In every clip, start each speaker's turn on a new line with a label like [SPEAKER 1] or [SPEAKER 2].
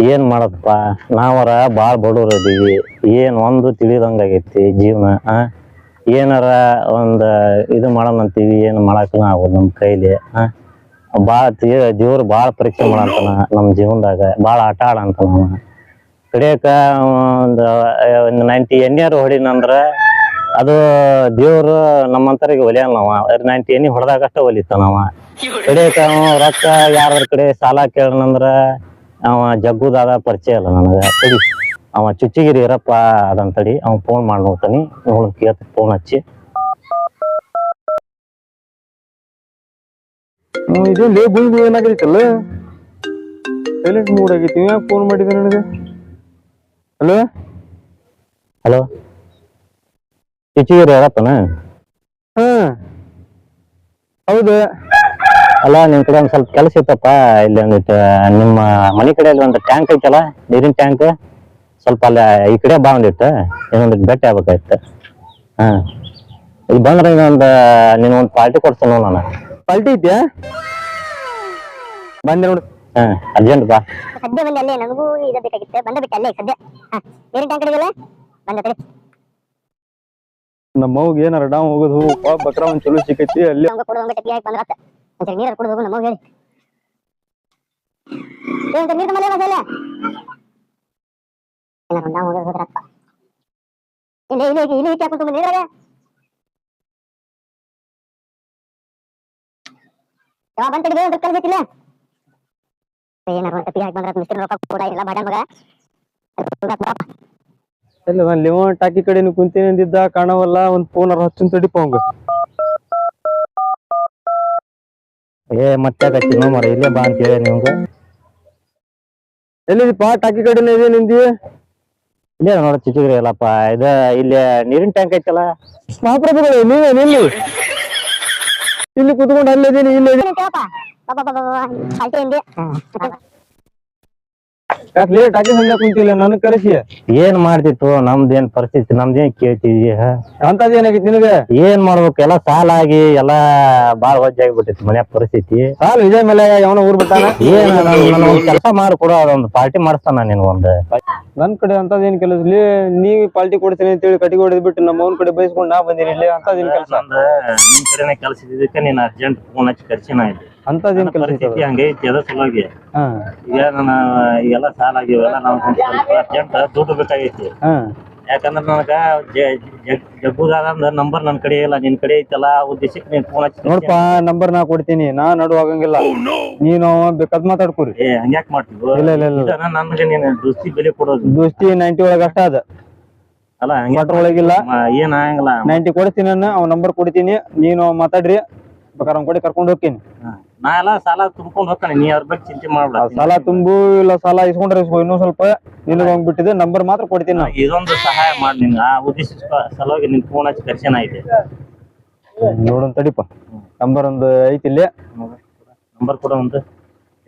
[SPEAKER 1] ಏನ್ ಮಾಡದಪ್ಪ ನಾವರ ಬಾಳ್ ಬಡವ್ರ ಅದೀವಿ ಏನ್ ಒಂದು ತಿಳಿದಂಗಾಗೈತಿ ಜೀವನ ಏನಾರ ಒಂದ್ ಇದು ಮಾಡೋಣ ಅಂತೀವಿ ಏನ್ ಮಾಡಕ್ಕನ ಆಗೋದು ನಮ್ ಕೈಲಿ ಬಾಳ ದೇವ್ರ ಬಾಳ ಪರೀಕ್ಷೆ ಮಾಡಂತಾನ ನಮ್ ಜೀವನದಾಗ ಬಾಳ ಆಟ ಆಡಂತಾನ ಕಡಿಯಕ ಒಂದ್ 90 ಎಣ್ಣೆಯಾರು ಹೊಡಿನಂದ್ರ ಅದು ದೇವ್ರು ನಮ್ಮಂತರಿಗೆ ಒಲಿಯಲ್ಲ ನಾವ 90 ಎಣ್ಣೆ ಹೊಡೆದಾಗಷ್ಟ ಒಲಿತಾನವ ಕಡಿಯಕ ರೊಕ್ಕ ಯಾರ ಕಡೆ ಸಾಲ ಕೇಳನಂದ್ರ ಅವ ಜಗ್ಗುದಾದ ಪರಿಚಯ ಅಲ್ಲ ನನಗ ತಡಿ ಅವ ಚುಚ್ಚಿಗಿರಿ ಇರಪ್ಪ ಅದಂತಡಿ ಅವ ಫೋನ್ ಮಾಡಿ ನೋಡ್ತಾನಿ ಕೇಳ್ತ ಫೋನ್ ಹಚ್ಚಿ
[SPEAKER 2] ಇದೇನ್ ಗುಂಡು ಏನಾಗೈತಲ್ಲ ಸೈಲೆಂಟ್ ಮೂಡ್ ಆಗೈತಿ ಯಾಕೆ ಫೋನ್ ಮಾಡಿದೆ ನನಗೆ ಹಲೋ
[SPEAKER 1] ಹಲೋ ಚುಚ್ಚಿಗಿರಿ ಇರಪ್ಪನ
[SPEAKER 2] ಹಾ ಹೌದು
[SPEAKER 1] ಅಲ್ಲ ನಿಮ್ ಕಡೆ ಒಂದ್ ಸ್ವಲ್ಪ ಕೆಲಸ ಇತ್ತಪ್ಪ ಇಲ್ಲಿ ಒಂದಿಟ್ಟು ನಿಮ್ಮ ಮನೆ ಕಡೆಯಲ್ಲಿ ಒಂದು ಟ್ಯಾಂಕ್ ಐತಲ್ಲ ನೀರಿನ ಟ್ಯಾಂಕ್ ಸ್ವಲ್ಪ ಅಲ್ಲ ಈ ಕಡೆ ಬಾ ಒಂದಿಟ್ಟು ಇನ್ನೊಂದಿಟ್ಟು ಭೇಟಿ ಆಗ್ಬೇಕಾಯ್ತು ಇಲ್ಲಿ ಬಂದ್ರೆ ನೀನೊಂದು ಪಾರ್ಟಿ ಕೊಡ್ತೀನಿ ನಾನು
[SPEAKER 2] ಪಾಲ್ಟಿ ಐತಿಯಾ ಬಂದೆ ನೋಡು
[SPEAKER 1] ಅರ್ಜೆಂಟ್ ಬಾ
[SPEAKER 3] ಸದ್ಯ ಬಂದೆ ಅಲ್ಲೇ ನನಗೂ ಇದು ಬೇಕಾಗಿತ್ತು ಬಂದ ಬಿಟ್ಟು ಅಲ್ಲೇ ಸದ್ಯ ನೀರಿನ ಟ್ಯಾಂಕ್ ಕಡೆಗೆಲ್ಲ ಬಂದ
[SPEAKER 2] ನಮ್ಮ ಮೌಗೆ ಏನಾರ ಡಾಮ್ ಹೋಗೋದು ಬಕ್ರ ಒಂದ್ ಚಲೋ ಸಿಕ್ಕೈತಿ ಅಲ್ಲಿ
[SPEAKER 3] ಕೊಡುವಂಗ ಟೆಪಿ ಹಾಕಿ ಬಂದ್ರತ್ತ ಒಂದ್ಸರಿ ನೀರು ಕುಡಿದು ಹೋಗು ನಮ್ಮ ಹೇಳಿ ನೀರು ಮನೆ ಬಸಲ್ಲ ಏನಾರ ಡಾಮ್ ಹೋಗೋದು ಹೋದ್ರಪ್ಪ ಇಲ್ಲಿ ಇಟ್ಟು ಹಾಕೊಂಡು ನೀರಾಗ ಯಾವ ಬಂತಡಿ ಬೇರೆ ಕಳ್ಬೇಕಿಲ್ಲ ಏನಾರ ಟೆಪಿ ಹಾಕಿ ಬಂದ್ರ ಮಿಸ್ಟರ್ ರೊಕ್ಕ ಕೂಡ ಇಲ್ಲ ಬಾಡ ಮಗ
[SPEAKER 2] ಇಲ್ಲ ನಾನು ಲಿವನ್ ಟಾಕಿ ಕಡೆ ಕುಂತೀನಿ ಅಂದಿದ್ದ ಕಾಣವಲ್ಲ ಒಂದ್ ಫೋನ್ ಹಚ್ಚನ್ ತಡಿಪ ಅವಂಗ
[SPEAKER 1] ಮತ್ತೆ ಕಚ್ಚಿನೋ ಮರ ಇಲ್ಲೇ ಬಾ ಅಂತ ಹೇಳಿ ನಿಮ್ಗೆ
[SPEAKER 2] ಎಲ್ಲಿದೀಪ ಟಾಕಿ ಕಡೆನೇ ಇದೆ ನಿಂದಿ
[SPEAKER 1] ಇಲ್ಲೇ ನೋಡ ಚಿಚ್ಚಿಗ್ರಿ ಅಲ್ಲಪ್ಪ ಇದ ಇಲ್ಲಿ ನೀರಿನ ಟ್ಯಾಂಕ್ ಐತಲ್ಲ
[SPEAKER 2] ಮಹಾಪ್ರಭುಗಳು ನೀವೇ ನಿಲ್ಲಿ ಇಲ್ಲಿ ಕುತ್ಕೊಂಡು ಅಲ್ಲಿದ್ದೀನಿ ಇಲ್ಲಿ ಯಾಕೆ ಟಾಕಿ ಸಂಜೆ ಕುಂತಿಲ್ಲ ನನಗ್ ಕರೆಸಿ
[SPEAKER 1] ಏನ್ ಮಾಡ್ತಿತ್ತು ನಮ್ದೇನ್ ಪರಿಸ್ಥಿತಿ ನಮ್ದೇನ್ ಕೇಳ್ತಿದ್ವಿ
[SPEAKER 2] ಅಂತದ್ ಏನಾಗಿತ್ತು ನಿನಗೆ
[SPEAKER 1] ಏನ್ ಮಾಡ್ಬೇಕು ಎಲ್ಲಾ ಸಾಲ ಆಗಿ ಎಲ್ಲಾ ಬಾಳ್ ವಜ್ಜಾಗಿಬಿಟ್ಟಿತ್ತು ಮನ್ಯಾಗ ಪರಿಸ್ಥಿತಿ
[SPEAKER 2] ಸಾಲ ವಿಜಯ್ ಮೇಲೆ ಯಾವನ ಊರ್ ಬಿಟ್ಟಾನ
[SPEAKER 1] ಏನ್ ಒಂದ್ ಕೆಲಸ ಮಾಡ್ಕೊಡೋ ಅದೊಂದು ಪಾರ್ಟಿ ಮಾಡಿಸ್ತಾನ ನೀನ್ ಒಂದ್
[SPEAKER 2] ನನ್ ಕಡೆ ಅಂತದ್ ಏನ್ ಕೆಲಸ ಇಲ್ಲಿ ನೀವ್ ಪಾಲ್ಟಿ ಕೊಡ್ತೀನಿ ಅಂತೇಳಿ ಕಟ್ಟಿಗೆ ಹೊಡೆದ್ ಬಿಟ್ಟು ನಮ್ಮ ಅವ್ನ ಕಡೆ ಬಯಸ್ಕೊಂಡು ನಾ ಬಂದಿನಿ ಇಲ್ಲಿ ಅಂತದ್ ಏನ್ ಕೆಲಸ
[SPEAKER 1] ನಿಮ್ ಕಡೆನೆ ಕೆಲಸ ಇದ್ದಕ್ಕೆ ನೀನ್ ಅರ್ಜೆಂಟ್ ಫೋನ್ ಹಚ್ಚಿ ಕರ್ಸಿನ ಇದೆ
[SPEAKER 2] ಅಂತದ್ ಏನ್ ಕೆಲಸ
[SPEAKER 1] ಪರಿಸ್ಥಿತಿ ಹಂಗೈತಿ ಅದ ಸಲುವಾಗಿ ಈಗ ನಾನು ಈಗೆಲ್ಲ ಸಾಲ ಆಗಿವೆಲ್ಲ ನಾವು ಅರ್ಜೆಂಟ್ ದುಡ್ಡು ಬೇಕಾಗೈತಿ ಯಾಕಂದ್ರ ನನಗ ಜಗ್ಗುದಾದ ನಂಬರ್ ನನ್ ಕಡೆ ಇಲ್ಲ ನಿನ್ ಕಡೆ ಐತಲ್ಲ ಉದ್ದೇಶಕ್ಕೆ ನೀನ್ ಫೋನ್ ಹಚ್ಚಿ
[SPEAKER 2] ನೋಡಪ್ಪ ನಂಬರ್ ನಾ ಕೊಡ್ತೀನಿ ನಾ ನಡು ಆಗಂಗಿಲ್ಲ ನೀನು ಬೇಕಾದ್ ಮಾತಾಡ್ಕೊರಿ
[SPEAKER 1] ಹಂಗ್ಯಾಕ್ ಮಾಡ್ತಿದ್ವು ನನ್ಗೆ ನೀನ್ ದೋಸ್ತಿ ಬೆಲೆ ಕೊಡೋದು
[SPEAKER 2] ದೋಸ್ತಿ 90 ಒಳಗ ಅಷ್ಟ ಅದ
[SPEAKER 1] ಅಲ್ಲ
[SPEAKER 2] ಒಳಗಿಲ್ಲ
[SPEAKER 1] ಏನ್ ಆಗಂಗಿಲ್ಲ
[SPEAKER 2] 90 ಕೊಡ್ತೀನಿ ನಾನು ಅವ್ನ ನಂಬರ್ ಕೊಡ್ತೀನಿ ನೀನು ಮಾತಾಡ್ರಿ ಬೇಕಾದ್ರೆ ಅವ್ನ ಕಡೆ ಕರ್ಕೊಂಡು ಹೋಗ್ತೀನಿ
[SPEAKER 1] ನಾ ಎಲ್ಲ ಸಾಲ ತುಂಬ್ಕೊಂಡ್ ಹೋಗ್ತಾನೆ ನೀ ಅದ್ರ ಬಗ್ಗೆ ಚಿಂತೆ ಮಾಡ್ಬೇಡ
[SPEAKER 2] ಸಾಲ ತುಂಬು ಇಲ್ಲ ಸಾಲ ಇಸ್ಕೊಂಡ್ರೆ ಇಸ್ಕೊ ಇನ್ನೂ ಸ್ವಲ್ಪ ನಿನಗೆ ಹೋಗಿ ಬಿಟ್ಟಿದೆ ನಂಬರ್ ಮಾತ್ರ ಕೊಡ್ತೀನಿ ನಾನು
[SPEAKER 1] ಇದೊಂದು ಸಹಾಯ ಮಾಡಿ ನಿನ್ ಆ ಉದ್ದೇಶ ಸಲುವಾಗಿ ನಿನ್ ಫೋನ್ ಹಚ್ಚಿ ಕರ್ಸೇನ ಐತೆ
[SPEAKER 2] ನೋಡೋಣ ತಡಿಪ ನಂಬರ್ ಒಂದು ಐತಿ ಇಲ್ಲಿ
[SPEAKER 1] ನಂಬರ್ ಕೊಡ ಒಂದು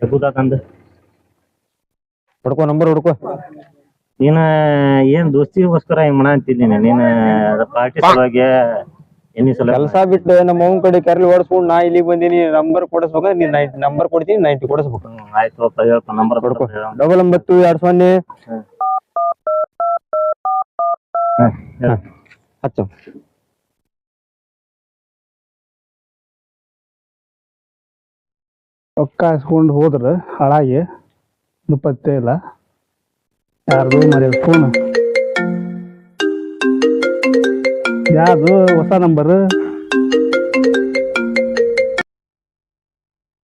[SPEAKER 1] ಜಗ್ಗುದಾದಂದು
[SPEAKER 2] ಹುಡ್ಕೋ ನಂಬರ್ ಹುಡ್ಕೋ
[SPEAKER 1] ನೀನ ಏನ್ ದೋಸ್ತಿಗೋಸ್ಕರ ಹಿಂಗ್ ಮಾಡ ಅಂತಿದ್ದೀನಿ ನೀನ್ ಪಾರ್ಟಿ ಸಲುವಾಗಿ
[SPEAKER 2] ಕೆಲಸ ಬಿಟ್ಟು ನಮ್ಮ ಅವ್ನ ಕಡೆ ಕರ್ಲಿ ಓಡಿಸ್ಕೊಂಡು ನಾ ಇಲ್ಲಿ ಬಂದಿನಿ ನಂಬರ್ ಕೊಡಿಸ್ಬೇಕ ನೀನ್ ನಂಬರ್ ಕೊಡ್ತೀನಿ 90 ಕೊಡಿಸ್ಬೇಕು
[SPEAKER 1] ಆಯ್ತು ನಂಬರ್
[SPEAKER 2] ಕೊಡ್ಕೊ 99 ಹಚ್ಚು
[SPEAKER 4] ರೊಕ್ಕ ಹಾಸ್ಕೊಂಡು ಹೋದ್ರ ಹಾಳಾಗಿ ದುಪ್ಪತ್ತೇ ಇಲ್ಲ ಯಾರ್ದು ಮರ್ಯಾದ ಫೋನ್ ಯಾವ್ದು ಹೊಸ ನಂಬರ್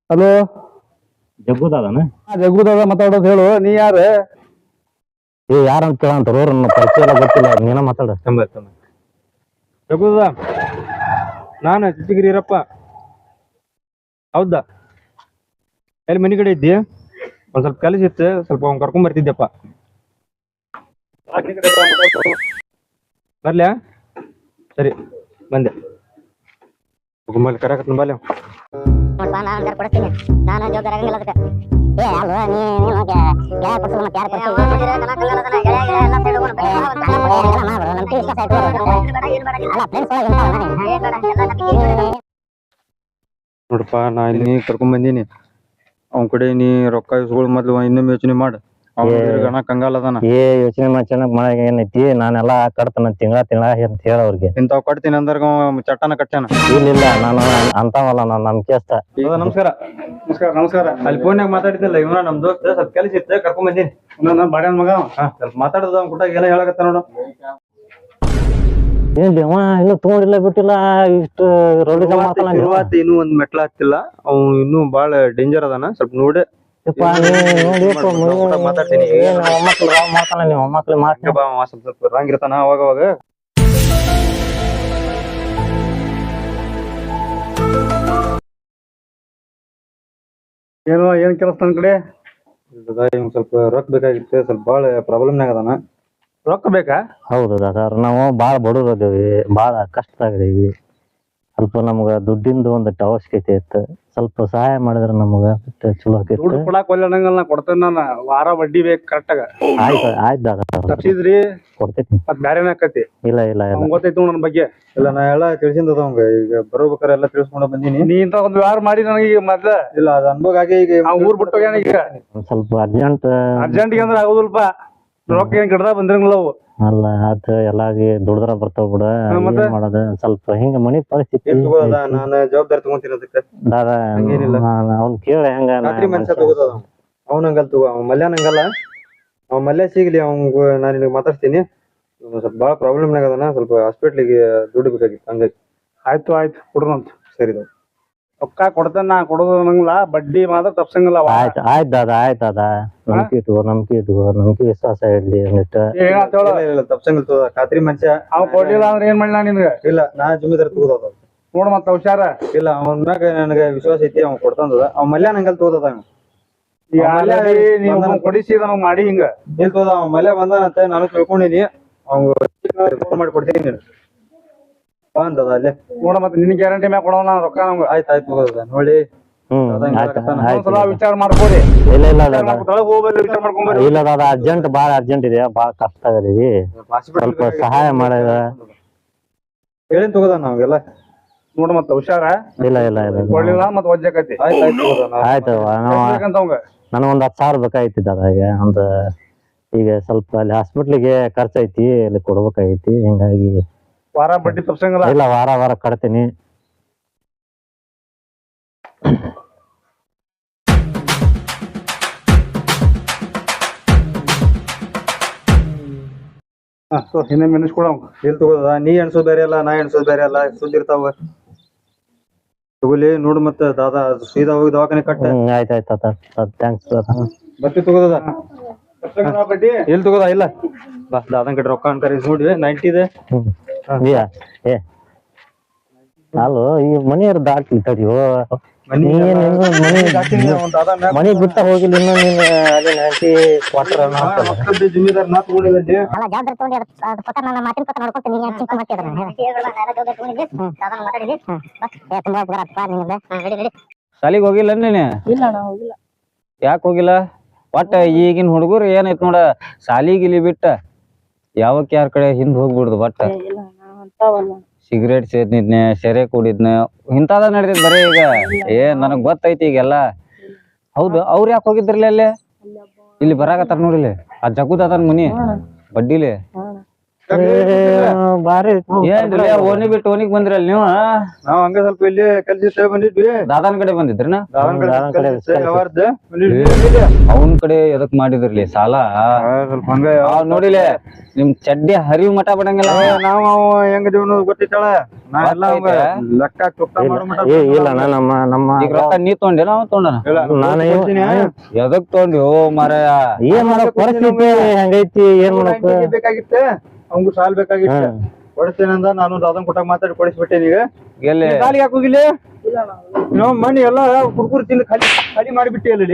[SPEAKER 4] ಹಲೋ
[SPEAKER 1] ಜಗ್ಗುದಾದನ
[SPEAKER 4] ಜಗ್ಗುದಾಗ ಮಾತಾಡೋದು ಹೇಳು ನೀ ಯಾರು
[SPEAKER 1] ಯಾರಂತ ಕೇಳಂತಾರ ನನ್ನ ಪರಿಚಯ ಎಲ್ಲ ಗೊತ್ತಿಲ್ಲ ನೀನ ಮಾತಾಡ
[SPEAKER 2] ಜಗ್ಗುದ ನಾನು ಚಿಚ್ಚಗಿರಿ ಇರಪ್ಪ ಹೌದಾ ಎಲ್ಲಿ ಮನೆ ಕಡೆ ಇದ್ದಿ ಒಂದ್ ಸ್ವಲ್ಪ ಕೆಲಸ ಇತ್ತು ಸ್ವಲ್ಪ ಅವ್ನ್ ಕರ್ಕೊಂಡ್ ಬರ್ತಿದ್ದೆಪ್ಪ ಬರ್ಲ್ಯಾ ಸರಿ ಬಂದೆ ಕರೆಕತ್ನ ಬಾಲ್ಯ
[SPEAKER 3] ನೋಡ್ಬಾ ನಾನು ಕೊಡ್ತೀನಿ ನಾನು ಜವಾಬ್ದಾರಿ ಆಗಂಗಿಲ್ಲ ಅದಕ್ಕೆ ಏ ಅಲ್ವಾ ನೀನು ಗೆಳೆಯ ಕೊಡ್ಸಲ್ಲ ಮತ್ತೆ ಯಾರು
[SPEAKER 2] ನೋಡಪ್ಪ ನಾ ಇಲ್ಲಿ ಕರ್ಕೊಂಡ್ ಬಂದೀನಿ ಅವ್ನ ಕಡೆ ನೀ ರೊಕ್ಕ ಇಸ್ಕೊಳ್ಳೋ ಮೊದ್ಲು ಇನ್ನೊಮ್ಮೆ ಯೋಚನೆ ಮಾಡು ಗಣ ಕಂಗಾಲ ಅದಾನ.
[SPEAKER 1] ಯೋಚನೆ ಮಾಡ್ಸಣ ಮಳೆಗೆ ಏನೈತಿ ನಾನೆಲ್ಲಾ ಕಟ್ತಾನ ತಿಂಗಳ ಅಂತ ಹೇಳ ಅವ್ರಿಗೆ.
[SPEAKER 2] ಇಂತಾವ್ ಕಟ್ತೀನಿ ಅಂದ್ರ ಚಟ್ಟನ ಕಟ್ಟಾನ.
[SPEAKER 1] ಇಲ್ಲ ನಾನು ಅಂತಾವಲ್ಲ ನಾನು ನಂಬಿಕೆ ಅಷ್ಟ.
[SPEAKER 2] ನಮಸ್ಕಾರ.
[SPEAKER 4] ನಮಸ್ಕಾರ ನಮಸ್ಕಾರ.
[SPEAKER 2] ಅಲ್ಲಿ ಫೋನ್ಯಾಗ ಮಾತಾಡಿದ್ದಿಲ್ಲ ಇವನ ನಮ್ ದೋಸ್ತ ಸ್ವಲ್ಪ ಕೆಲಸ ಇತ್ತು ಕರ್ಕೊಂಡ್ ಬಂದೀನಿ.
[SPEAKER 4] ನನ್ನ ಬಾಡ್ಯಾನ ಮಗ
[SPEAKER 2] ಸ್ವಲ್ಪ ಮಾತಾಡೋದು ಅವ್ನ ಕೂಟ ಏನೋ ಹೇಳಕತ್ತ ನೋಡು.
[SPEAKER 1] ಏನ್ಲಿ ಅವ ಇನ್ನೂ ತಗೊಂಡಿಲ್ಲ ಬಿಟ್ಟಿಲ್ಲ ಇಷ್ಟು ರೌಡಿ
[SPEAKER 2] ಶುರುವಾತ್ ಇನ್ನೂ ಒಂದ್ ಮೆಟ್ಲ ಹತ್ತಿಲ್ಲ. ಅವ್ ಇನ್ನೂ ಬಾಳ ಡೇಂಜರ್ ಅದಾನ. ಸ್ವಲ್ಪ ನೋಡಿ ಮಾತಾಡ್ತೀನಿ. ಸ್ವಲ್ಪ ರಾಂಗ್ ಇರ್ತಾನ ಅವಾಗ ಅವಾಗ.
[SPEAKER 4] ಏನು ಏನ್ ಕೆಲಸ ನನ್ ಕಡೆ?
[SPEAKER 2] ಸ್ವಲ್ಪ ರೊಕ್ಕ ಬೇಕಾಗಿತ್ತು. ಸ್ವಲ್ಪ ಬಾಳ ಪ್ರಾಬ್ಲಮ್ನಾಗ ಅದಾನ.
[SPEAKER 4] ರೊಕ್ಕ ಬೇಕಾ?
[SPEAKER 1] ಹೌದು ದಾದಾರ ನಾವು ಬಾಳ ಬಡವ್ರು ಅದೇವಿ, ಬಾಳ ಕಷ್ಟದಾಗದೀವಿ. ಸ್ವಲ್ಪ ನಮ್ಗ ದುಡ್ಡಿಂದು ಒಂದು ಅವಶ್ಯಕತೆ ಇತ್ತು. ಸ್ವಲ್ಪ ಸಹಾಯ ಮಾಡಿದ್ರೆ ನಮ್ಗ ಚಲೋ
[SPEAKER 4] ದುಡ್ಡು
[SPEAKER 1] ಆಕೈತಿ.
[SPEAKER 4] ಕೊಡಾಕ್ ಒಳ್ಳೆನಂಗಲ್ಲ ನಾ ಕೊಡ್ತೇನೆ. ನಾನು ವಾರ ಬಡ್ಡಿ ಬೇಕು ಕರೆಕ್ಟಾಗ.
[SPEAKER 1] ಆಯ್ತು ಆಯ್ತು ದಾದಾರ
[SPEAKER 4] ತಪ್ಸಿದ್ರಿ
[SPEAKER 1] ಕೊಡ್ತೈತಿ.
[SPEAKER 4] ಮತ್ ಬ್ಯಾರೇನ ಆಕತಿ.
[SPEAKER 1] ಇಲ್ಲ ಇಲ್ಲ ಇಲ್ಲ
[SPEAKER 4] ಅವ್ನ್ ಗೊತ್ತೈತು ನನ್ನ ಬಗ್ಗೆ.
[SPEAKER 2] ಇಲ್ಲ ನಾ ಎಲ್ಲಾ ತಿಳಿಸಿಂದ ಅವಂಗ ಈಗ ಬರೋಬೇಕಾರೆ ಎಲ್ಲಾ ತಿಳಿಸ್ಕೊಂಡ ಬಂದೀನಿ.
[SPEAKER 4] ನೀ ಇಂತ ಒಂದ್ ವ್ಯವಹಾರ ಮಾಡಿ ನನಗೆ ಈಗ ಮೊದ್ಲ
[SPEAKER 2] ಇಲ್ಲ ಅದ ಅನ್ಭೋಗ ಆಗಿ ಈಗ
[SPEAKER 4] ಊರ್ ಬಿಟ್ಟು ಹೋಗ್ಯಾನ. ಈಗ
[SPEAKER 1] ಒಂದ್ ಸ್ವಲ್ಪ ಅರ್ಜೆಂಟ್
[SPEAKER 4] ಅರ್ಜೆಂಟಿಗೆ ಅಂದ್ರೆ ಆಗುದಿಲ್ಪ. ರೊಕ್ಕ ಏನ್ ಗಿಡದಾಗ ಬಂದಿರಂಗಿಲ್ಲ ಅವು.
[SPEAKER 1] ಅಲ್ಲ ಅದ್ ಎಲ್ಲಾಗಿ ದುಡ್ದ್ರ ಬರ್ತಾವ ಬಿಡ.
[SPEAKER 4] ಮತ್ತೆ?
[SPEAKER 1] ಏನ್ ಮಾಡೋದು ಸ್ವಲ್ಪ ಹಿಂಗ ಮನಿ ಪರಿಸ್ಥಿತಿ
[SPEAKER 2] ತಗೋದ. ನಾನು ಜವಾಬ್ದಾರಿ ತಗೊಂತೀನಿ ಅದಕ್ಕೆ.
[SPEAKER 1] ದಾದ
[SPEAKER 2] ಹಂಗೇನಿಲ್ಲ.
[SPEAKER 1] ಅವ್ನ್ ಕೇಳ ಹೆಂಗ
[SPEAKER 2] ರಾತ್ರಿ ಮನುಷ್ಯ ತಗೋದ. ಅವನಂಗಲ್ ತಗೋ. ಅವ್ ಮಲ್ಯಾನಂಗಲ್ಲ. ಅವ್ ಮಲ್ಯ ಸಿಗ್ಲಿ ಅವಂಗ ನಾನು ನಿನಗೆ ಮಾತಾಡ್ತೀನಿ. ಸ್ವಲ್ಪ ಬಾಳ ಪ್ರಾಬ್ಲಮ್ನಾಗ ಅದಾನ. ಸ್ವಲ್ಪ ಹಾಸ್ಪಿಟ್ಲಿಗೆ ದುಡ್ಡು ಬೇಕಾಗಿತ್ತು ಹಂಗಾಗಿ.
[SPEAKER 4] ಆಯ್ತು ಆಯ್ತು ಕೊಡ್ರಂತ.
[SPEAKER 2] ಸರಿ
[SPEAKER 4] ರೊಕ್ಕ ಕೊಡ್ತೇನೆ. ನಾ ಕೊಡೋದು ನಂಗಿಲ್ಲ. ಬಡ್ಡಿ ಮಾತ್ರ ತಪ್ಸಂಗಿಲ್ಲ.
[SPEAKER 1] ಆಯ್ತು ಆಯ್ತು ದಾದ ಆಯ್ತು ದಾದ ನಂಬಿಕೆ ಇಟ್ಕೋ ನಂಬಿಕೆ ವಿಶ್ವಾಸ ಇಡ್ಲಿ ಅಂದಿಟ್ಟು.
[SPEAKER 4] ಏನಾತ ಹೇಳ?
[SPEAKER 2] ಇಲ್ಲ ತಪ್ಸಂಗಿಲ್ ತಗೋ. ಖಾತ್ರಿ ಮನುಷ್ಯ.
[SPEAKER 4] ಅವ್ ಕೊಡ್ಲಿಲ್ಲ ಅಂದ್ರೆ ಏನ್ ಮಾಡ್ಲಿ ನಿನ್ಗೆ?
[SPEAKER 2] ಇಲ್ಲ ನಾ ಜಮೀದಾರ್ ತಗೋದ.
[SPEAKER 4] ನೋಡ್ ಮತ್ತ ಹುಷಾರ.
[SPEAKER 2] ಇಲ್ಲ ಅವನ ಮ್ಯಾಗ ನನಗೆ ವಿಶ್ವಾಸ ಐತಿ. ಅವ್ ಕೊಡ್ತಂದದ. ಅವ್ ಮಲ್ಯಾನಂಗಲ್ ತಗೋದ.
[SPEAKER 4] ಈಗ ಆಲ್ರೆಡಿ ನೀವು ಕೊಡಿಸಿ ನಮಗ್ ಮಾಡಿ ಹಿಂಗ
[SPEAKER 2] ನಿಲ್ ತಗೋದ. ಅವ್ ಮಲ್ಯ ಬಂದಾನಂತ ನಾನು ತಿಳ್ಕೊಂಡಿನಿ. ಅವ್ನ್ ಮಾಡಿ ಕೊಡ್ತೀನಿ ಬಂದದ ಅಲ್ಲೇ.
[SPEAKER 4] ನೋಡ ಮತ್ತೆ ನಿನ್ ಗ್ಯಾರಂಟಿ ಮ್ಯಾಗ ಕೊಡೋಣ ರೊಕ್ಕ ನಮ್ಗೆ.
[SPEAKER 2] ಆಯ್ತು ತಗೋದ ನೋಡಿ.
[SPEAKER 4] ಒಂದ್ಸಲ ವಿಚಾರ ಮಾಡ್ಕೋರಿ.
[SPEAKER 1] ಇಲ್ಲ ಇಲ್ಲ ದಾದ
[SPEAKER 4] ಒಳಗ್ ಹೋಗ್ಬರ್ರಿ. ವಿಚಾರ ಮಾಡ್ಕೊಂಬರ್ರಿ.
[SPEAKER 1] ಇಲ್ಲ ದಾದ ಅರ್ಜೆಂಟ್ ಬಾಳ ಅರ್ಜೆಂಟ್ ಇದೆ. ಬಾಳ ಕಷ್ಟ ಆಗದೀವಿ. ಸ್ವಲ್ಪ ಸಹಾಯ ಮಾಡಿದ
[SPEAKER 2] ಹೇಳಿನ್ ತಗೋದ ನಾವೆಲ್ಲ.
[SPEAKER 4] ನೋಡ ಮತ್ತ ಹುಷಾರ.
[SPEAKER 1] ಇಲ್ಲ ಇಲ್ಲ ಇಲ್ಲ
[SPEAKER 4] ಕೊಡ್ಲಿಲ್ಲ ಮತ್ ವಜ್ಜಾಕತಿ.
[SPEAKER 1] ಆಯ್ತು ನನಗ್ ಒಂದ್ 10,000 ಬೇಕಾಗಿತ್ತು ದಾದ. ಈಗ ಒಂದು ಈಗ ಸ್ವಲ್ಪ ಅಲ್ಲಿ ಹಾಸ್ಪಿಟ್ಲಿಗೆ ಖರ್ಚೈತಿ. ಅಲ್ಲಿ ಕೊಡ್ಬೇಕಾಗೈತಿ. ಹಿಂಗಾಗಿ
[SPEAKER 4] ವಾರ ಬಡ್ಡಿ ತಪ್ಸಂಗಿಲ್ಲ.
[SPEAKER 1] ಇಲ್ಲ ವಾರ ವಾರ ಕಟ್ತೀನಿ.
[SPEAKER 4] ಇನ್ನೇ ಮೆಣಸ್ಕೊಡ.
[SPEAKER 2] ಇಲ್ಲಿ ತಗೋದ. ನೀ ಎಣ್ಸೋದ್ ಬೇರೆ ಅಲ್ಲ, ನಾ ಎಣ್ಸೋದ್ ಬೇರೆ ಅಲ್ಲ. ಸುದ್ದಿ ಇರ್ತಾವ ತಗೋಲಿ. ನೋಡು ಮತ್ತ ದಾದಾ ಸೀದಾ ಹೋಗಿ ದವಾಖಾನೆ ಕಟ್ಟ.
[SPEAKER 1] ಆಯ್ತಾಯ್ತು ಥ್ಯಾಂಕ್ಸ್
[SPEAKER 2] ಬಟ್ಟಿ ತಗೋದ.
[SPEAKER 4] ಬಡ್ಡಿ
[SPEAKER 2] ಎಲ್ಲಿ ತಗೋದ? ಇಲ್ಲ ಬಾ ದಾದನ್ ಕಡೆ ರೊಕ್ಕ ಅನ್ಕರಿ ನೋಡಿ 90 ಇದೆ.
[SPEAKER 1] ಏ ಅಲ್ಲೋ ಈ ಮನೆಯವ್ರು ದಾಟ್ಲಿ ತಡಿಯೋ. ಮನಿ ಬಿಟ್ಟ ಹೋಗಿಲ್ಲ ಇನ್ನು ನೀನ್ ಅಲ್ಲಿ 90 ಕ್ವಾರ್ಟರ್
[SPEAKER 2] ಜಮೀದಾರ್ ನಾ ತಗೊಂಡಿದ್ದೆ.
[SPEAKER 3] ಅಲ್ಲ ಜವಾಬ್ದಾರಿ ತಗೊಂಡಿ ಅದ್ರ ಪ್ರಕಾರ ನನ್ನ ಮಾತಿನ ಪ್ರಕಾರ ನೋಡ್ಕೊತೀನಿ. ನೀನ್ ಚಿಂತೆ ಮಾಡ್ತಿದ್ರ ತುಂಬಾ ಉಪಕಾರ ಆಗ್ತಪ್ಪ ನಿಮ್ಗೆ. ರೆಡಿ
[SPEAKER 5] ಶಾಲಿಗೆ ಹೋಗಿಲ್ಲ ನೀನು?
[SPEAKER 6] ಇಲ್ಲ ನಾ ಹೋಗಿಲ್ಲ.
[SPEAKER 5] ಯಾಕೆ ಹೋಗಿಲ್ಲ? ಒಟ್ಟ ಈಗಿನ ಹುಡುಗರು ಏನೈತ್ ನೋಡ, ಶಾಲಿ ಗಿಲಿ ಬಿಟ್ಟ ಯಾವಕ್ ಯಾರ ಕಡೆ ಹಿಂದ್ ಹೋಗ್ಬಿಡುದು. ಬಟ್
[SPEAKER 6] ಇಲ್ಲ ನಾ ಅಂತಾವಲ್ಲ.
[SPEAKER 5] ಸಿಗರೇಟ್ ಸೇದ್ನಿದ್ನೆ, ಸೆರೆ ಕುಡಿದ್ನ, ಇಂಥದ ನಡ್ದೈತಿ ಬರೀ ಈಗ. ನನಗ್ ಗೊತ್ತೈತಿ ಈಗೆಲ್ಲ. ಹೌದು, ಅವ್ರು ಯಾಕೆ ಹೋಗಿದ್ರಲ್ಲ ಅಲ್ಲಿ? ಇಲ್ಲಿ ಬರಾಕತ್ತಾರ ನೋಡಿಲಿ ಆ ಜಗುದ್ ಅದನ್ ಮನಿ ಬಡ್ಡಿಲಿ.
[SPEAKER 1] ಬಾರಿ
[SPEAKER 5] ಏನ್ರಿ ಓಣಿ ಬಿಟ್ಟು ಓಣಿಗ್ ಬಂದ್ರಲ್ಲ ನೀವು?
[SPEAKER 2] ನಾವ್ ಹಂಗ ಸ್ವಲ್ಪ ಇಲ್ಲಿ ಕೆಲ್ಸ ಬಂದಿದ್ವಿ.
[SPEAKER 5] ದಾದಾನ್ ಕಡೆ ಬಂದಿದ್ರನ? ಅವನ್ ಕಡೆ ಎದಕ್ ಮಾಡಿದ್ರಲಿ ಸಾಲ?
[SPEAKER 2] ಸ್ವಲ್ಪ ಹಂಗ
[SPEAKER 5] ನೋಡಿಲೆ ನಿಮ್ ಚಡ್ಡಿ ಹರಿವು ಮಠ ಬಿಡಂಗಿಲ್ಲ.
[SPEAKER 2] ನಾವು ಹೆಂಗ ಗೊತ್ತಿತ್ತಾಳ. ನಾ ಎಲ್ಲ ಲೆಕ್ಕ
[SPEAKER 1] ಇಲ್ಲ ನಮ್ಮ
[SPEAKER 5] ಈಗ ರೊಕ್ಕ ನೀ ತೊಗೊಂಡೆ ನಾವ್ ತೊಗೊಂಡ?
[SPEAKER 1] ನಾನು
[SPEAKER 5] ಎದಕ್ ತೊಗೊಂಡಿ? ಓ ಮಾರಾಯ
[SPEAKER 1] ಏನ್ ಮಾಡಕ್ ಪರಿಸ್ಥಿತಿ ಹೆಂಗೈತಿ. ಏನ್ ಮಾಡಕ್
[SPEAKER 2] ಬೇಕಾಗಿತ್ತ. ಅವಂಗು ಸಾಲ್ ಬೇಕಾಗಿತ್ತ. ಕೊಡಿಸ್ತೇನಂದ ನಾನು ದಾದನ್ ಕೊಟ್ಟಾಗ ಮಾತಾಡಿ ಕೊಡಿಸ್ಬಿಟ್ಟೇನಿ. ಈಗ
[SPEAKER 5] ಎಲ್ಲಿ
[SPEAKER 2] ಸಾಲಿಗೆ ಯಾಕೆ ಹೋಗಿಲ್ಲ? ನಾವು ಮನಿ ಎಲ್ಲ ಕುರ್ಕುರಿ ತಿಂದು ಖಾಲಿ ಮಾಡಿಬಿಟ್ಟಿ ಅಲ್ಲಿ.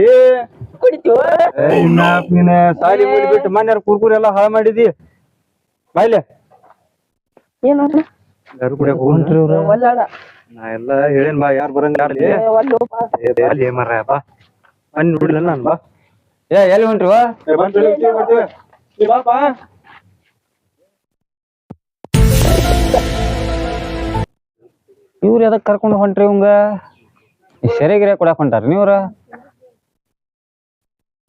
[SPEAKER 2] ನೀನ್ ಸಾಲಿ ಬಿಟ್ಟು ಮನೆ ಕುರ್ಕುರಿ ಎಲ್ಲ ಹಾಳು ಮಾಡಿದಿ. ಬಾಯ್ಲೆ
[SPEAKER 6] ಏನು
[SPEAKER 2] ಯಾರು ಕೂಡ
[SPEAKER 6] ಒಲ್ಲಾಡ
[SPEAKER 2] ನಾ ಎಲ್ಲ ಹೇಳೇನ್ ಬಾ. ಯಾರು ಬರಂಗ ಅಲ್ಲಿ ಮರ ಬಾ ಮನಿ ನೋಡಿಲ್ಲ ನಾನು. ಬಾ
[SPEAKER 5] ಎಲ್ಲಿ ಹೊಂಟ್ರಿವ?
[SPEAKER 2] ಬಾಪಾ
[SPEAKER 5] ಇವ್ರು ಎದಕ್ ಕರ್ಕೊಂಡು ಹೊಂಟ್ರಿ? ಇವಂಗ ಸೆರೆಗಿರೆ ಕೊಡಾಕ್ ಹೊಂಟಾರ ನೀವ್ರ?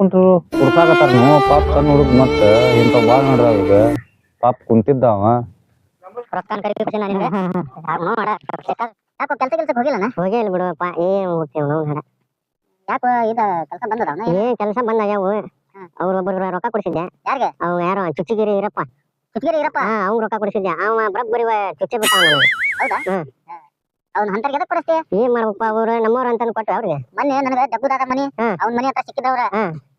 [SPEAKER 5] ಕುಂತ್ರು ಕುಡ್ಸಾಕತ್ತಾರ ನೀವು ಪಾಪ ಸಣ್ಣ ಹುಡುಗ ಮತ್ತ ಇಂಥ ಬಾಳ್ ನೋಡ್ರ ಈಗ ಪಾಪ ಕುಂತಿದ್ದಾವ
[SPEAKER 3] ರೊಕ್ಕನ್ ಕರಿ ಬಿಡ್ತೀನಿ ನಾನು ನಿಮ್ಗೆ ನೋಡ ಯಾಕೋ ಕೆಲ್ಸಕ್ಕೆ ಹೋಗಿಲ್ಲನ ಹೋಗಿಲ್ಲ ಬಿಡುವಪ್ಪ ಏನ್ ಹೋಗ್ತೇವ್ ನಾವು ಹಡ ಯಾಕೋ ಇದ ಕೆಲಸ ಬಂದದ ಏನ್ ಕೆಲಸ ಬಂದಾಗ್ಯಾವು ಅವ್ರೊಬ್ಬರು ರೊಕ್ಕ ಕೊಡಿಸಿದ್ದೆ ಯಾರಿಗೆ ಅವ್ ಯಾರೋ ಚುಚ್ಚಿಗಿರಿ ಇರಪ್ಪ ಅವ್ನ್ ರೊಕ್ಕ ಕೊಡಿಸಿದ್ದೆ ಅವ ಬರಬ್ಬರಿ ಚುಚ್ಚೆ ಬಿಟ್ಟಾವ ನನಗೆ ಹೌದಾ ಅವ್ನ ಹಂತರ್ಗೆ ಎದಕ್ ಕೊಡಿಸ್ತಿ ಏನ್ ಮಾಡ್ಬೇಕಪ್ಪ ಅವ್ರು ನಮ್ಮವ್ರ ಅಂತಾನು ಕೊಟ್ಟು ಅವ್ರಿಗೆ ಮೊನ್ನೆ ನನಗೆ ಜಗ್ಗುದಾದ ಮನಿ ಅವ್ನ ಮನಿ ಹತ್ರ ಸಿಕ್ಕಿದವ್ರ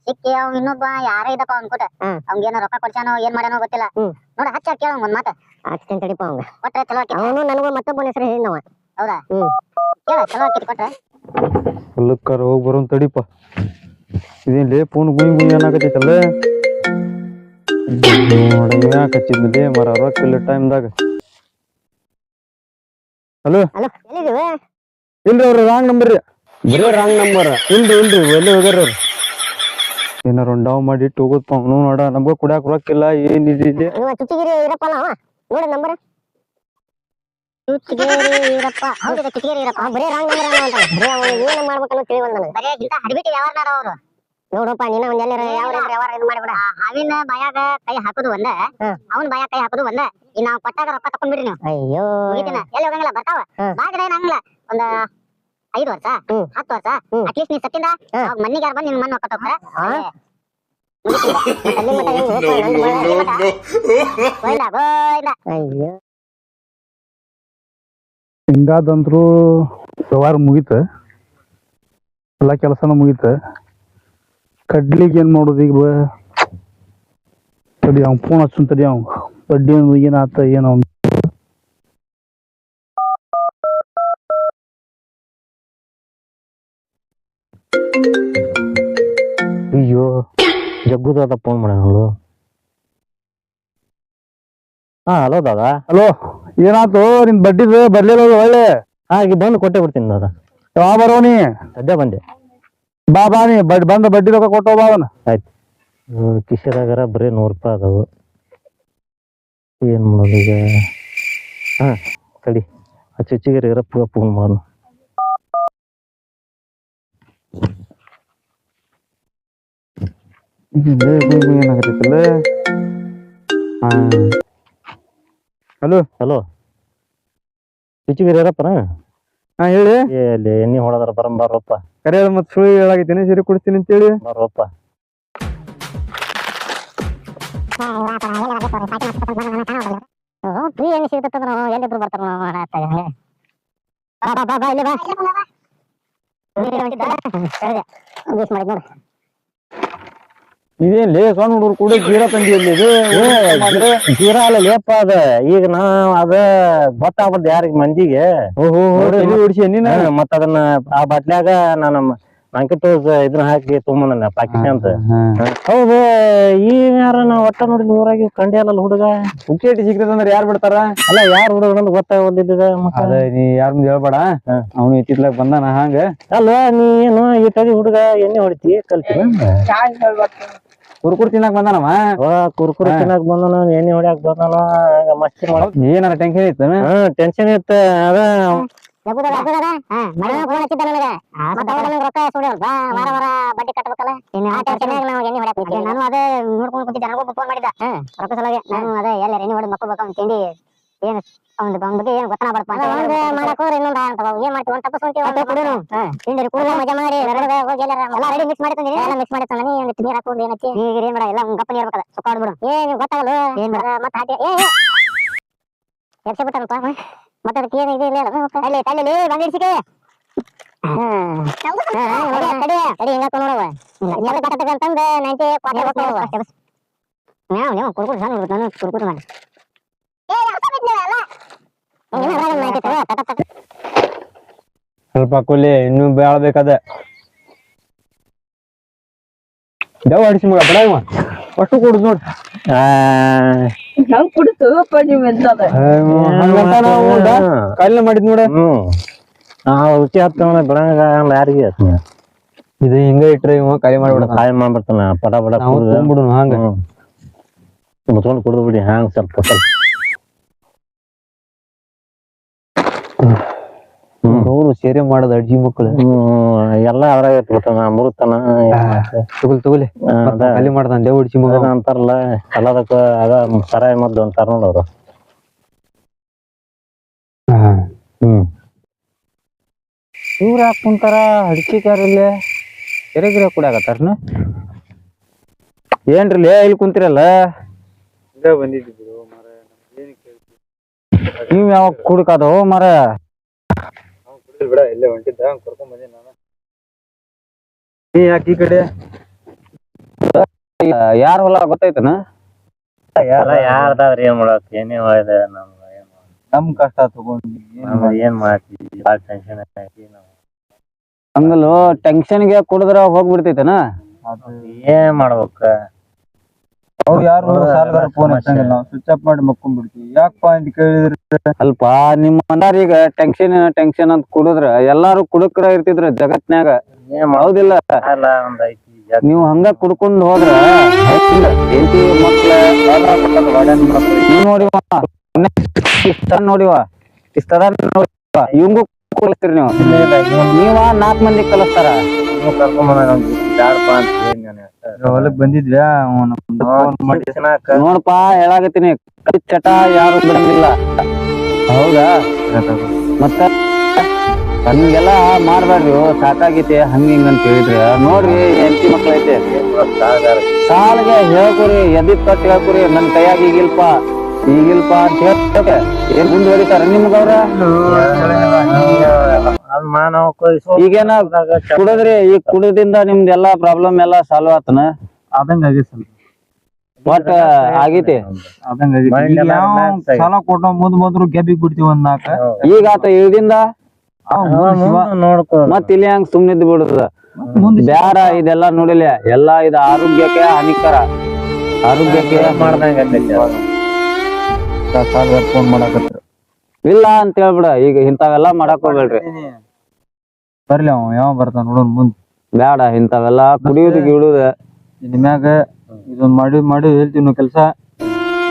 [SPEAKER 3] ಸಿಕ್ಕಿ ಅವ್ನ ಇನ್ನೊಬ್ಬ ಯಾರ ಇದ್ದಪ್ಪ ಅವ್ನ ಕೊಟ್ಟ ಅವ್ನಿಗೆ ಏನೋ ರೊಕ್ಕ ಕೊಡ್ಸಾನೋ ಏನ್ ಮಾಡ್ಯಾನೋ ಗೊತ್ತಿಲ್ಲ ನೋಡ ಹಚ್ಚ ಕೇಳ ಒಂದ್ ಮಾತ ಹಚ್ತೇನೆ ತಡಿಪ ಅವಂಗ ಕೊಟ್ರೆ ಚಲೋ ಆಕಿ ಅವನು ನನಗೂ ಮತ್ತೊಬ್ಬನ ಹೆಸರು ಹೇಳಿನವ ಹೌದಾ ಕೇಳ ಚಲೋ ಆಕಿ ಕೊಟ್ರೆ
[SPEAKER 2] ಹೊಲಕ್ಕಾರ ಹೋಗಿ ಬರೋನ್ ತಡಿಪ ಇದೇನ್ ಲೇ ಫೋನ್ ಗುಯ್ ಗುಯ್ ಏನಾಗತ್ತೈತಲ್ಲ ನೋಡಿ ಯಾಕೆ ಹಚ್ಚಿದ್ದೆ ಮರ ರೊಕ್ಕ ಇಲ್ಲ ಟೈಮ್ದಾಗ ಹಲೋ
[SPEAKER 3] ಹಲೋ ಎಲ್ಲಿದ್ದೀವಿ
[SPEAKER 2] ಇಲ್ರಿ ಅವ್ರ ರಾಂಗ್ ನಂಬರ್ ರೀ ಬರೀ ರಾಂಗ್ ನಂಬರ್ ಇಲ್ರಿ ಎಲ್ಲಿ ಹೋಗ್ಯಾರ ಅವ್ರು ಏನಾರ ಒಂದ್ ಡಾವ್ ಮಾಡಿ ಇಟ್ಟು ಹೋಗೋದಪ್ಪ ಅವನು ನೋಡ ನಮ್ಗ ಕುಡ್ಯಾಕ ರೊಕ್ಕ ಇಲ್ಲ ಏನಿದೆ ಇಲ್ಲಿ
[SPEAKER 3] ಇವ ಚುಚ್ಚಿಗಿರಿ ಇರಪ್ಪಲ್ಲ ಅವ ನೋಡಿ ನಂಬರ್ ಚುಚ್ಚಿಗಿರಿ ಇರಪ್ಪ ಹೌದು ಚುಚ್ಚಿಗಿರಿ ಇರಪ್ಪ ಬರೀ ರಾಂಗ್ ನಂಬರ್ ಬರೀ ಅವ್ನು ಏನ್ ಮಾಡ್ಬೇಕನ್ನೋ ತಿಳಿವಲ್ಲ ನನಗೆ ಬರೀ ಇಂತ ಹರಿಬಿಟ್ಟು ಯಾವಾರ ಅವರು ನೋಡಪ್ಪ ನೀನ ಒಂದ್ ಎಲ್ಲರ ಯಾವ ಇದು ಮಾಡಿಬಿಡ ಅವಿನ ಬಾಯಾಗ ಕೈ ಹಾಕುದು ಒಂದ ಅವನ್ ಬಾಯಾಗ ಕೈ ಹಾಕುದು ಒಂದ ಇನ್ನ ನಾವು ಕೊಟ್ಟಾಗ ರೊಕ್ಕ ತಕೊಂಡ್ಬಿಡಿ ನೀವು ಅಯ್ಯೋ ಮುಗಿತಿನ ಎಲ್ಲಿ ಹೋಗಂಗಿಲ್ಲ ಬರ್ತಾವ ಬಾಗಿಡ ಏನಂಗಿಲ್ಲ ಒಂದ 5 ವರ್ಷ 10 ವರ್ಷ ಅಟ್ಲೀಸ್ಟ್ ನೀ ಸತ್ತಿಂದ ಮಣ್ಣಿಗೆ ಯಾರು ಬಂದು ನಿನ್ ಮಣ್ಣು ಹೊಕ್ಕತ್ತ ಅಯ್ಯೋ
[SPEAKER 4] ಹಿಂಗಾದಂದ್ರು ವ್ಯವಹಾರ ಮುಗೀತ ಎಲ್ಲ ಕೆಲಸನ ಮುಗೀತ ಕಡ್ಲಿಗೆ ಏನ್ ಮಾಡೋದು ಈಗ ತಡಿ ಅವ್ನು ಫೋನ್ ಹಚ್ಚುನ್ ತಡಿ ಅವ್ನು ಬಡ್ಡಿ ಏನಾತ ಏನೋ
[SPEAKER 1] ಅಯ್ಯೋ ಜಗ್ಗುದಾದ ಫೋನ್ ಮಾಡ್ಯಾನಲ್ಲ ಹಲೋ ದಾದಾ
[SPEAKER 4] ಹಲೋ ಏನಾತು ನಿನ್ ಬಡ್ಡಿದು ಬರ್ಲಿಲ್ಲ ಒಳ್ಳೆ
[SPEAKER 1] ಈಗ ಬಂದು ಕೊಟ್ಟೆ ಬಿಡ್ತೀನಿ ದಾದಾ
[SPEAKER 4] ಯಾವ ಬರೋನಿ
[SPEAKER 1] ಸದ್ಯ ಬಂದೆ
[SPEAKER 4] ಬಾ ನೀ ಬಂದ ಬಡ್ಡಿ ರೊಕ್ಕ ಕೊಟ್ಟೋ ಬಾ ಅವನ
[SPEAKER 1] ಆಯ್ತು ಕಿಶೆದಾಗರ ಬರೀ 100 ರೂಪಾಯಿ ಅದಾವು ಏನ್ ಮಾಡೋದು ಈಗ ತಡಿ ಆ ಚುಚ್ಚಿಗಿರಿ ಇರಪ್ಪ ಫೋನ್ ಮಾಡೋಣ
[SPEAKER 2] ಏನಾಗತ್ತೈತಲ್ಲ ಹಲೋ
[SPEAKER 1] ಹಲೋ ಚುಚ್ಚಿಗಿರಿ ಇರಪ್ಪನ
[SPEAKER 2] ಹೇಳಿ
[SPEAKER 1] ಅಲ್ಲಿ ಎಣ್ಣೆ ಹೊಡದ್ರ ಬರಂಬಾರಪ್ಪ
[SPEAKER 2] ಕರೆ ಮತ್ ಸುಳ್ಳು ಹೇಳಾಗಿದ್ದೇನೆ ಸರಿ ಕೊಡ್ತೀನಿ ಅಂತೇಳಿ
[SPEAKER 1] ಬರಪ್ಪ
[SPEAKER 3] ಫ್ರೀ ಎಣ್ಣೆ ಸಿಗ್ತಂದ್ರ ಎಲ್ಲಿದ್ರು ಬರ್ತಾರ ಮಾಡಿದ್ ನೋಡ್ರಿ
[SPEAKER 2] ಇದೇನ್ ಲೇ ಸಣ್ಣ ಹುಡುಗರು ಕೂಡ ಜೀರಾ ತಂದಿ ಅಲ್ಲಿ ಇದು
[SPEAKER 1] ಜೀರಾ ಅಲ್ಲ ಲೇಪ ಅದ ಈಗ ನಾವ್ ಅದ ಗೊತ್ತಾಗ್ಬಾರ್ದು ಯಾರಿಗ ಮಂದಿಗೆ
[SPEAKER 2] ಹೊಡಿಸಿ ನೀನ
[SPEAKER 1] ಮತ್ತ ಅದನ್ನ ಆ ಬಾಟ್ಲ್ಯಾಗ ನಾನು ಅಂಕಿತ ಇದನ್ನ ಹಾಕಿ ತುಂಬನ ಪಾಕಿಸ್ತಾನ ಅಂತ ಹೌದು ಈ ಯಾರ ನಾವ್ ಒಟ್ಟ ನೋಡಿದ್ ಊರಾಗಿ ಕಂಡಿ ಅಲ್ಲ ಹುಡುಗ
[SPEAKER 2] ಉಕ್ಕೇಟಿ ಸಿಗ್ತದಂದ್ರ ಯಾರು ಬಿಡ್ತಾರ
[SPEAKER 1] ಅಲ್ಲ ಯಾರು ಹುಡುಗ ಅಂತ ಗೊತ್ತಾಗೋದಿಲ್ಲ
[SPEAKER 2] ಅದ ನೀ ಯಾರ ಮುಂದೆ ಹೇಳ್ಬೇಡ ಅವನು ಇತ್ತಿತ್ಲಾಗ ಬಂದಾನ ಹಂಗ
[SPEAKER 1] ಅಲ್ವಾ ನೀ ಏನು ಈ ತಡಿ ಹುಡುಗ ಎಣ್ಣೆ ಹೊಡಿತಿ ಕಲ್ತಿನ
[SPEAKER 2] ಕುರ್ಕುರ್ ತಿನ್ನಾಕ ಬಂದಾನವ
[SPEAKER 1] ಕುರ್ಕುರಿ ತಿನ್ನಾಕ ಬಂದಾನ ಎಣ್ಣೆ ಹೊಡ್ಯಾಕ ಬಂದಾನ ಮಸ್ತಿ ಮಾಡಕ್
[SPEAKER 2] ಏನಾರ ಟೆನ್ಷನ್ ಇತ್ತು
[SPEAKER 1] ಟೆನ್ಷನ್ ಇತ್ತ ಅದ
[SPEAKER 3] ರೊಕ್ಕ ಸುಡಿಯಲ್ ವಾರ ವಾರ ಬಡ್ಡಿ ಕಟ್ಟಬೇಕಲ್ಲ ನಾನು ಅದೇ ನೋಡ್ಕೊಂಡು ಕೂತಿದ್ದೆ ನನಗೊಬ್ಬ ಫೋನ್ ಮಾಡಿದ್ದ ರೊಕ್ಕ ಸಲುವಾಗಿ ನಾನು ಅದೇ ಎಲ್ಲ ಎಣ್ಣೆ ಹೊಡೆದ್ ಮಕ್ಕಳ್ಬೇಕು ಅವ್ನ ತಿಂಡಿ ಏನ್ ಅವ್ನ ಬಗ್ಗೆ ಏನ್ ಗೊತ್ತಾನ ಬಡಪ್ಪ ಮಾಡಕ್ ಹೋದ್ರೆ ಇನ್ನೊಂದು ಏನ್ ಮಾಡ್ತೀವಿ ಒಂದ್ ತಪ್ಪಿಸ್ಕೊಂತೀವಿ ಕುಡಿನು ತಿಂಡಿ ಕುಡಿದ ಮಜಾ ಮಾಡಿ ಹೋಗಿ ಎಲ್ಲ ರೆಡಿ ಮಿಕ್ಸ್ ಮಾಡಿ ತಂದಿನಿ ಎಲ್ಲ ಮಿಕ್ಸ್ ಮಾಡಿ ತಂದಿ ಒಂದಿಟ್ಟು ನೀರ್ ಹಾಕೊಂಡು ಏನೈತಿ ಈಗ ಏನ್ ಮಾಡ ಎಲ್ಲ ಗಪ್ಪನಿ ಇರ್ಬೇಕದ ಸುಕ್ಕ ಹೊಡ್ಬಿಡು ಏನ್ ಗೊತ್ತಾಗಲ್ಲ ಏನ್ ಮಾಡ ಮತ್ತೆ ಹಾಕಿ ಎಪ್ಸೆ ಬಿಟ್ಟಾರಪ್ಪ ಮತ್ತೆ ಅದಕ್ಕೆ ಏನು ಇದು ಇಲ್ಲ ಅಲ್ಲಿ ತಳ್ಳಿ ಬಂದಿಡ್ಸಿಕೆ ತಡಿ ಹಿಂಗ ನೋಡವ ಅಂತಂದ್ರೆ 90 ನೀವು ಕುರ್ಕುರು ಸಣ್ಣ ಹುಡುಗ ನಾನು ಕುರ್ಕುರು ಮಾಡಿ
[SPEAKER 2] ಸ್ವಲ್ಪ ಕೊಲ್ಲಿ ಇನ್ನೂ ಬೇಳಬೇಕದ ದೇವ ಅಡಿಸಿ ಮಗ ಬಡ ಅಷ್ಟು ಕೊಡುದು ನೋಡ್ರಿ
[SPEAKER 6] ಹೆಂಗ್ ಕುಡಿತಪ್ಪ ನೀವ್ ಎಂತದ
[SPEAKER 2] ಕಾಲಿನ ಮಾಡಿದ್ ನೋಡ
[SPEAKER 1] ರುಚಿ ಹತ್ತವನ ಬಿಡಂಗ ಯಾರಿಗೆ
[SPEAKER 2] ಇದು ಹಿಂಗ ಇಟ್ರೆ ಇವ ಕಾಲಿ ಮಾಡ್ಬಿಡ
[SPEAKER 1] ಕಾಯಿ ಮಾಡ್ಬಿಡ್ತಾನ ಪಟ ಪಟ
[SPEAKER 2] ಬಿಡು ಹಂಗ
[SPEAKER 1] ಮುತ್ಕೊಂಡು ಕುಡ್ದು ಬಿಡಿ ಹಂಗ ಸ್ವಲ್ಪ
[SPEAKER 2] ಅವ್ರು ಸೇರೆ ಮಾಡೋದ್ ಅಡ್ಜಿ ಮಕ್ಳು
[SPEAKER 1] ಎಲ್ಲ ಅದ್ರಾಗ ಇಟ್ಬಿಡ್ತಾನ ಮುರುತನ
[SPEAKER 2] ತಗೊಲಿ ಖಾಲಿ ಮಾಡ್ತಾನ ದೇವ್ ಅಡ್ಜಿ ಮಗ
[SPEAKER 1] ಅಂತಾರಲ್ಲ ಎಲ್ಲದಕ್ಕ ಅದ ಸರಾಯಿ ಮದ್ದು ಅಂತಾರ ನೋಡವ್ರು.
[SPEAKER 5] ಇವ್ರ ಯಾಕೆ ಕುಂತಾರ ಹಡ್ಚಿಕಾರಲ್ಲಿ ಕೆರೆಗಿರ ಕುಡಿಯಾಕತ್ತಾರನ ಏನ್ರಿ ಇಲ್ಲಿ ಕುಂತಿರಲ್ಲ ನೀವ್ ಯಾವಾಗ ಕುಡ್ಕಾದೋ ಮರ
[SPEAKER 2] ಬಿಡ ಇಲ್ಲೇ ಹೊಂಟಿದ್ದ ಕರ್ಕೊಂಡ್ ಬಂದಿ ನಾನು. ನೀ ಯಾಕೆ ಈ ಕಡೆ
[SPEAKER 5] ಯಾರ ಹೊಲ ಗೊತ್ತೈತನ
[SPEAKER 1] ಯಾರ್ದಾದ್ರ ಏನ್ ಮಾಡಕ್ ಏನೇ ಇದೆ
[SPEAKER 2] ನಮ್ ಕಷ್ಟ ತಗೊಂಡು
[SPEAKER 1] ಏನ್ ಮಾಡ್ತೀವಿ ಬಾಳ ಟೆನ್ಷನ್ ಐತಿ
[SPEAKER 5] ಹಂಗಲ್ಲೋ ಟೆನ್ಷನ್ಗೆ ಕುಡಿದ್ರ ಹೋಗ್ಬಿಡ್ತೈತನ
[SPEAKER 1] ಏನ್ ಮಾಡ್ಬೇಕ
[SPEAKER 2] ಅವ್ರು ಯಾರು ಸಾಲಗಾರ ಫೋನ್ ಹಚ್ಚಂಗಿಲ್ಲ ನಾವು ಸ್ವಿಚ್ ಆಫ್ ಮಾಡಿ ಮಕ್ಕೊಂಡ್ಬಿಡ್ತೀವಿ. ಯಾಕಪ್ಪ ಅಂತ ಕೇಳಿದ್ರೆ
[SPEAKER 5] ಅಲ್ಪ ನಿಮ್ಮ ಈಗ ಟೆನ್ಷನ್ ಅಂತ ಕುಡಿದ್ರ ಎಲ್ಲಾರು ಕುಡುಕ್ರ ಇರ್ತಿದ್ರ ಜಗತ್ನ್ಯಾಗ ಹೌದಿಲ್ಲ. ನೀವು ಹಂಗ ಕುಡ್ಕೊಂಡ್ ಹೋದ್ರ ಹೆಂಡತಿ ಮಕ್ಳ ನೋಡಿವ ಇಷ್ಟದ ಇವಂಗೂ ಕಲಿಸ್ತೀರಿ ನೀವು. ನೀವ 4 ಮಂದಿ ಕಲಿಸ್ತಾರ
[SPEAKER 2] ಹೊಲಕ್ ಬಂದಿದ್ವ್ಯಾ
[SPEAKER 5] ನೋಡಪ್ಪ ಹೇಳಾಗತ್ತೀನಿ ಚಟ ಯಾರು ಬಿಡಂಗಿಲ್ಲ ಹೌದಾ. ಮತ್ತ ಹಂಗೆಲ್ಲ ಮಾಡ್ಬ್ಯಾಡ್ರಿ ಸಾಕಾಗೈತಿ ಹಂಗ ಹಿಂಗ ಅಂತ ಹೇಳಿದ್ರ ನೋಡ್ರಿ ಹೆಂಡತಿ ಮಕ್ಳ ಐತೆ ಸಾಲ್ಗೆ ಹೇಳ್ಕೊರಿ ಎದಿ ಕಟ್ ಹೇಳ್ಕೊರಿ ನನ್ ಕೈಯಾಗ ಈಗಿಲ್ಪ ಅಂತ ಹೇಳ್ತೇವೆ ಏನ್ ಮುಂದೆ ಹೊಡಿತಾರ ನಿಮ್ಗವ್ರ ಈಗೇನ ಕುಡದ್ರಿ ಈಗ ಕುಡದಿಂದ ನಿಮ್ದೆಲ್ಲಾ ಪ್ರಾಬ್ಲಮ್ ಎಲ್ಲಾ ಸಾಲ್ವ್ ಆತನ
[SPEAKER 2] ಆದಂಗ ಆಗೈತಿ
[SPEAKER 5] ಒಟ್ಟ ಆಗೈತಿ
[SPEAKER 2] ಸಾಲ ಕೊಟ್ಟ ಮುಂದ್ರು ಗೆಬ್ಬಿಗ್ ಬಿಡ್ತೀವಿ ಒಂದ್ 4
[SPEAKER 5] ಈಗ ಆತ ಇಳ್ದಿಂದ
[SPEAKER 1] ನೋಡ್ಕೊ
[SPEAKER 5] ಮತ್ ಇಲ್ಲಿ ಹಂಗ ಸುಮ್ನಿದ್ ಬಿಡುದ ಬ್ಯಾಡ ಇದೆಲ್ಲಾ ನೋಡಿಲ್ಲ ಎಲ್ಲಾ ಇದು ಆರೋಗ್ಯಕ್ಕೆ ಹಾನಿಕರ ಆರೋಗ್ಯಕ್ಕೆ
[SPEAKER 2] ಫೋನ್ ಮಾಡಕತ್ರ
[SPEAKER 5] ಇಲ್ಲ ಅಂತ ಹೇಳ್ಬಿಡ ಈಗ ಇಂಥವೆಲ್ಲಾ ಮಾಡಕ್ ಹೋಗ್ಬೇಡ್ರಿ
[SPEAKER 2] ಬರ್ಲಿ ಅವ ಯಾವ ಬರ್ತಾನ ನೋಡೋಣ ಮುಂದ್
[SPEAKER 5] ಬ್ಯಾಡ ಇಂಥವೆಲ್ಲಾ ಕುಡಿಯುದು ಗಿಡುದ
[SPEAKER 2] ನಿಮ್ಯಾಗ ಇದೊಂದ್ ಮಾಡಿ ಹೇಳ್ತೀವಿ ನಾವು ಕೆಲ್ಸ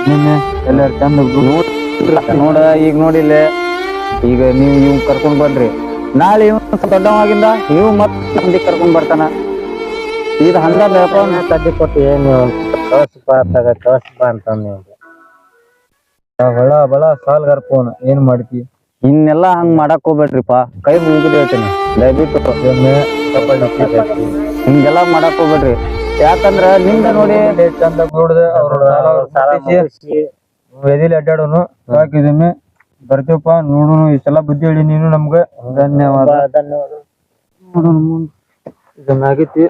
[SPEAKER 2] ನಿನ್ನೆ ಎಲ್ಲಾರು ಚಂದ
[SPEAKER 5] ನೋಡ ಈಗ ನೋಡಿಲ್ಲ ಈಗ ನೀವ್ ಇವ್ ಕರ್ಕೊಂಡ್ ಬನ್ರಿ ನಾಳೆ ಇವ್ ದೊಡ್ಡವಾಗಿಂದ ಇವ್ ಮತ್ ಮಂದಿ ಕರ್ಕೊಂಡ್ ಬರ್ತಾನ ಇದು ಹಂಗ
[SPEAKER 1] ಕಡ್ಡಿ ಕೊಟ್ಟು ಏನು ಕಳಸಪ್ಪ ಅಂತಂದ್ ನೀವು
[SPEAKER 2] ಬಳ ಸಾಲ್ಗಾರ ಫೋನ್ ಏನ್ ಮಾಡ್ತಿ
[SPEAKER 5] ಇನ್ನೆಲ್ಲಾ ಹಂಗ್ ಮಾಡಕ್ ಹೋಗ್ಬೇಡ್ರಿಪಾ ಕೈ ಮುಗಿದ್ ಹೇಳ್ತೇನೆ ದಯವಿಟ್ಟು ಹಿಂಗೆಲ್ಲಾ ಮಾಡಕ್ ಹೋಗ್ಬೇಡ್ರಿ ಯಾಕಂದ್ರ ನಿಮ್ದ ನೋಡಿ
[SPEAKER 2] ಚಂದ ನೋಡ್ದೆ ಎದಿಲಿ ಅಡ್ಡಾಡೋನು ಸಾಕಿದಮ್ಮೆ ಬರ್ತೀವಪ್ಪ ನೋಡೋಣ ಇಷ್ಟೆಲ್ಲ ಬುದ್ಧಿ ಹೇಳಿ ನೀನು ನಮ್ಗ ಧನ್ಯವಾದ ಇದನ್ನಾಗೈತಿ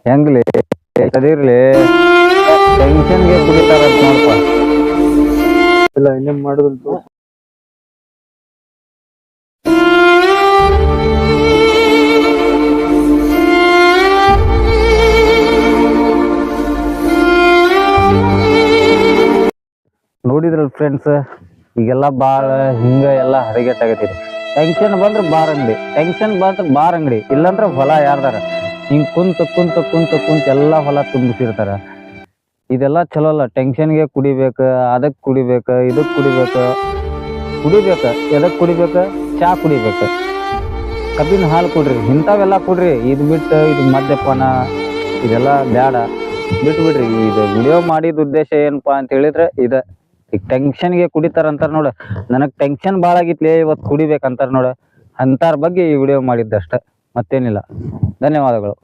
[SPEAKER 5] ಹೆಂಗ್ಲಿ ಅದಿರ್ಲಿ ಟೆನ್ಷನ್ಗೆ ಕುಡಿತಾರ ನೋಡಪ್ಪ
[SPEAKER 2] ಇಲ್ಲ ಇನ್ನೇನ್ ಮಾಡುದಂತ
[SPEAKER 5] ನೋಡಿದ್ರಲ್ ಫ್ರೆಂಡ್ಸ್ ಈಗೆಲ್ಲ ಬಾಳ ಹಿಂಗ ಎಲ್ಲಾ ಹದಗೆಟ್ಟಾಗತೈತಿ ಟೆನ್ಷನ್ ಬಂದ್ರ ಬಾರ್ ಅಂಗಡಿ ಟೆನ್ಷನ್ ಬಂದ್ರ ಬಾರ್ ಅಂಗಡಿ ಇಲ್ಲಂದ್ರ ಹೊಲ ಯಾರ್ದಾರ ಹಿಂಗ್ ಕುಂತ ಎಲ್ಲಾ ಹೊಲ ತುಂಬಿಸಿರ್ತಾರ ಇದೆಲ್ಲಾ ಚಲೋ ಅಲ್ಲ ಟೆನ್ಷನ್ಗೆ ಕುಡಿಬೇಕ ಅದಕ್ ಕುಡಿಬೇಕ ಇದಕ್ ಕುಡಿಬೇಕ ಎದಕ್ ಕುಡಿಬೇಕ ಚಾ ಕುಡಿಬೇಕ ಕಬ್ಬಿನ ಹಾಲು ಕೊಡ್ರಿ ಇಂಥವೆಲ್ಲಾ ಕೊಡ್ರಿ ಇದು ಬಿಟ್ಟು ಇದು ಮದ್ಯಪಾನ ಇದೆಲ್ಲಾ ಬ್ಯಾಡ ಬಿಟ್ಬಿಡ್ರಿ ಇದು ವಿಡಿಯೋ ಮಾಡಿದ ಉದ್ದೇಶ ಏನಪ್ಪಾ ಅಂತ ಹೇಳಿದ್ರೆ ಇದ ಈಗ ಟೆನ್ಷನ್ಗೆ ಕುಡಿತಾರ ಅಂತಾರ ನೋಡ ನನಗ್ ಟೆನ್ಷನ್ ಭಾಳ ಆಗಿತ್ಲಿ ಇವತ್ತು ಕುಡಿಬೇಕಂತಾರ ನೋಡ ಅಂತಾರ ಬಗ್ಗೆ ಈ ವಿಡಿಯೋ ಮಾಡಿದ್ದಷ್ಟ ಮತ್ತೇನಿಲ್ಲ ಧನ್ಯವಾದಗಳು.